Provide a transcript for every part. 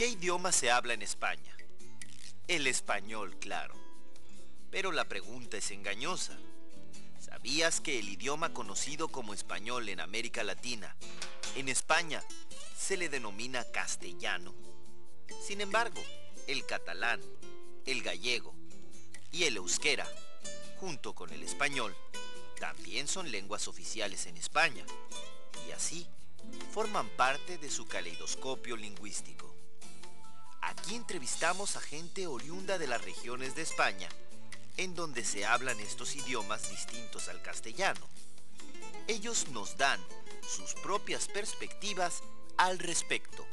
¿Qué idioma se habla en España? El español, claro. Pero la pregunta es engañosa. ¿Sabías que el idioma conocido como español en América Latina, en España, se le denomina castellano? Sin embargo, el catalán, el gallego y el euskera, junto con el español, también son lenguas oficiales en España, y así forman parte de su caleidoscopio lingüístico. Aquí entrevistamos a gente oriunda de las regiones de España, en donde se hablan estos idiomas distintos al castellano. Ellos nos dan sus propias perspectivas al respecto.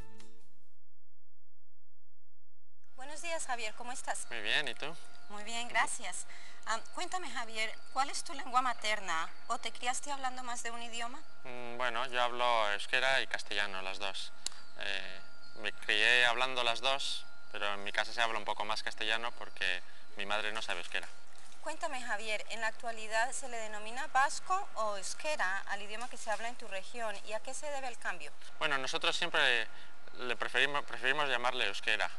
Buenos días, Javier, ¿cómo estás? Muy bien, ¿y tú? Muy bien, gracias. Cuéntame, Javier, ¿cuál es tu lengua materna? ¿O te criaste hablando más de un idioma? Bueno, yo hablo euskera y castellano, las dos. Me crié hablando las dos, pero en mi casa se habla un poco más castellano porque mi madre no sabe euskera. Cuéntame, Javier, ¿en la actualidad se le denomina vasco o euskera al idioma que se habla en tu región? ¿Y a qué se debe el cambio? Bueno, nosotros siempre le preferimos llamarle euskera,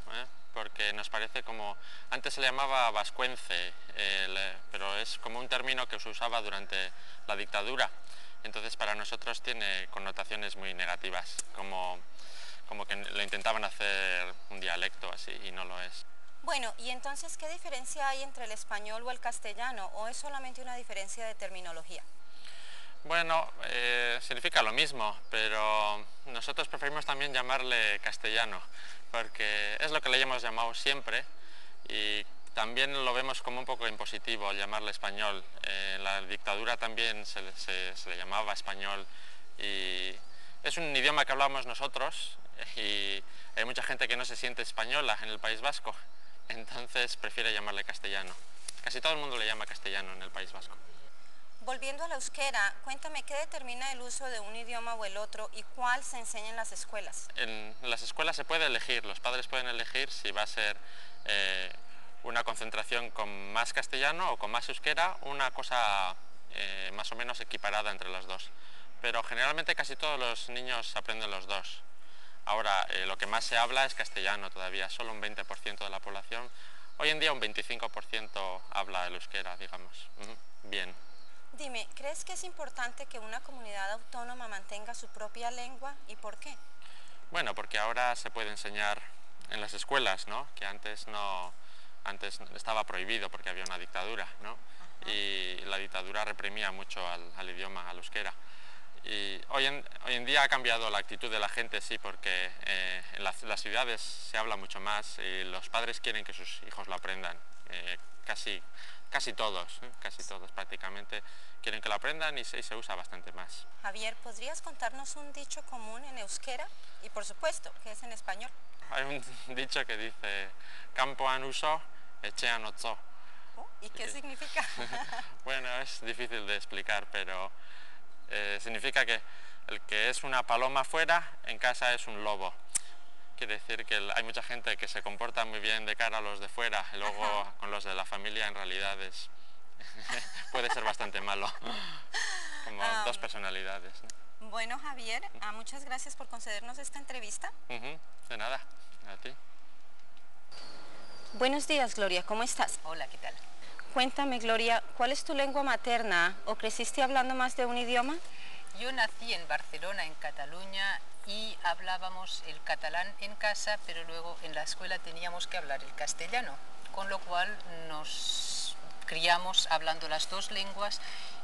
porque nos parece como... Antes se le llamaba vascuence, pero es como un término que se usaba durante la dictadura. Entonces para nosotros tiene connotaciones muy negativas, como que le intentaban hacer un dialecto así y no lo es. Bueno, y entonces, ¿qué diferencia hay entre el español o el castellano? ¿O es solamente una diferencia de terminología? Bueno, significa lo mismo, pero nosotros preferimos también llamarle castellano, porque es lo que le hemos llamado siempre y también lo vemos como un poco impositivo llamarle español. En la dictadura también se le llamaba español y es un idioma que hablamos nosotros y hay mucha gente que no se siente española en el País Vasco, entonces prefiere llamarle castellano. Casi todo el mundo le llama castellano en el País Vasco. Volviendo a la euskera, cuéntame qué determina el uso de un idioma o el otro y cuál se enseña en las escuelas. En las escuelas se puede elegir, los padres pueden elegir si va a ser una concentración con más castellano o con más euskera, una cosa más o menos equiparada entre las dos. Pero generalmente casi todos los niños aprenden los dos. Ahora, lo que más se habla es castellano todavía, solo un 20% de la población. Hoy en día un 25% habla el euskera, digamos. Bien. Dime, ¿crees que es importante que una comunidad autónoma mantenga su propia lengua y por qué? Bueno, porque ahora se puede enseñar en las escuelas, ¿no? Que antes estaba prohibido porque había una dictadura, ¿no? Y la dictadura reprimía mucho al idioma, al euskera. Y hoy en día ha cambiado la actitud de la gente, sí, porque en las ciudades se habla mucho más y los padres quieren que sus hijos lo aprendan. Casi todos prácticamente quieren que lo aprendan y se usa bastante más. Javier, ¿podrías contarnos un dicho común en euskera? Y por supuesto, ¿qué es en español? Hay un dicho que dice, kanpoan uso, etxean otzo. ¿Y qué significa? Bueno, es difícil de explicar, pero significa que el que es una paloma fuera, en casa es un lobo. Quiere decir que hay mucha gente que se comporta muy bien de cara a los de fuera y luego con los de la familia en realidad puede ser bastante malo, como dos personalidades, ¿no? Bueno, Javier, muchas gracias por concedernos esta entrevista. De nada, a ti. Buenos días, Gloria, ¿cómo estás? Hola, ¿qué tal? Cuéntame, Gloria, ¿cuál es tu lengua materna o creciste hablando más de un idioma? Yo nací en Barcelona, en Cataluña, y hablábamos el catalán en casa, pero luego en la escuela teníamos que hablar el castellano, con lo cual nos criamos hablando las dos lenguas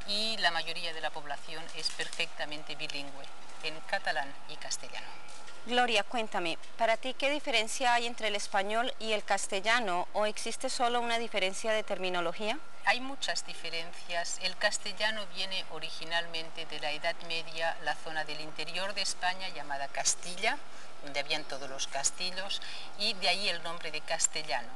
y la mayoría de la población es perfectamente bilingüe en catalán y castellano. Gloria, cuéntame, ¿para ti qué diferencia hay entre el español y el castellano o existe solo una diferencia de terminología? Hay muchas diferencias. El castellano viene originalmente de la Edad Media, la zona del interior de España llamada Castilla, donde habían todos los castillos, y de ahí el nombre de castellano.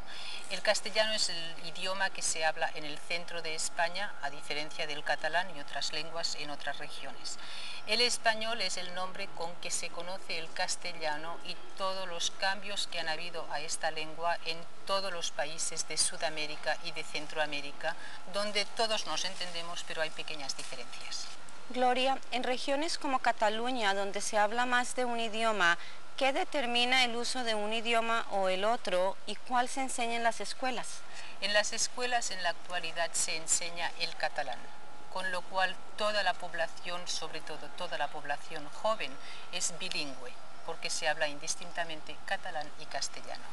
El castellano es el idioma que se habla en el centro de España, a diferencia del catalán y otras lenguas en otras regiones. El español es el nombre con que se conoce el castellano y todos los cambios que han habido a esta lengua en todos los países de Sudamérica y de Centroamérica, donde todos nos entendemos, pero hay pequeñas diferencias. Gloria, en regiones como Cataluña, donde se habla más de un idioma, ¿qué determina el uso de un idioma o el otro y cuál se enseña en las escuelas? En las escuelas en la actualidad se enseña el catalán, con lo cual toda la población, sobre todo toda la población joven, es bilingüe, porque se habla indistintamente catalán y castellano.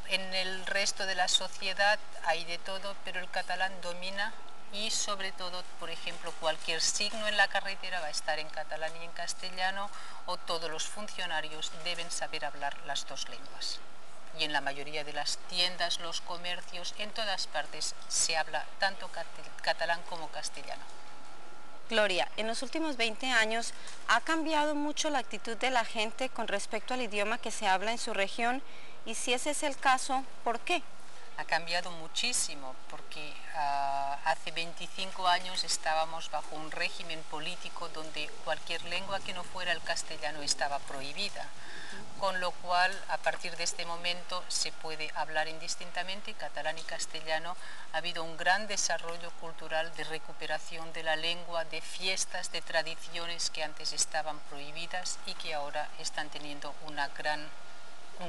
En el resto de la sociedad hay de todo, pero el catalán domina y sobre todo, por ejemplo, cualquier signo en la carretera va a estar en catalán y en castellano, o todos los funcionarios deben saber hablar las dos lenguas. Y en la mayoría de las tiendas, los comercios, en todas partes se habla tanto catalán como castellano. Gloria, en los últimos 20 años ha cambiado mucho la actitud de la gente con respecto al idioma que se habla en su región, y si ese es el caso, ¿por qué? Ha cambiado muchísimo porque hace 25 años estábamos bajo un régimen político donde cualquier lengua que no fuera el castellano estaba prohibida, con lo cual a partir de este momento se puede hablar indistintamente catalán y castellano. Ha habido un gran desarrollo cultural de recuperación de la lengua, de fiestas, de tradiciones que antes estaban prohibidas y que ahora están teniendo un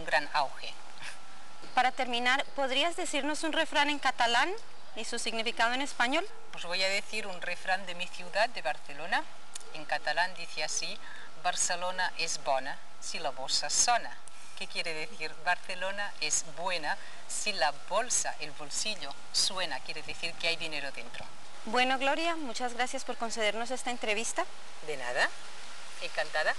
gran auge. Para terminar, ¿podrías decirnos un refrán en catalán y su significado en español? Os voy a decir un refrán de mi ciudad, de Barcelona. En catalán dice así: Barcelona es bona si la bolsa sona. ¿Qué quiere decir? Barcelona es buena si la bolsa, el bolsillo, suena. Quiere decir que hay dinero dentro. Bueno, Gloria, muchas gracias por concedernos esta entrevista. De nada, encantada.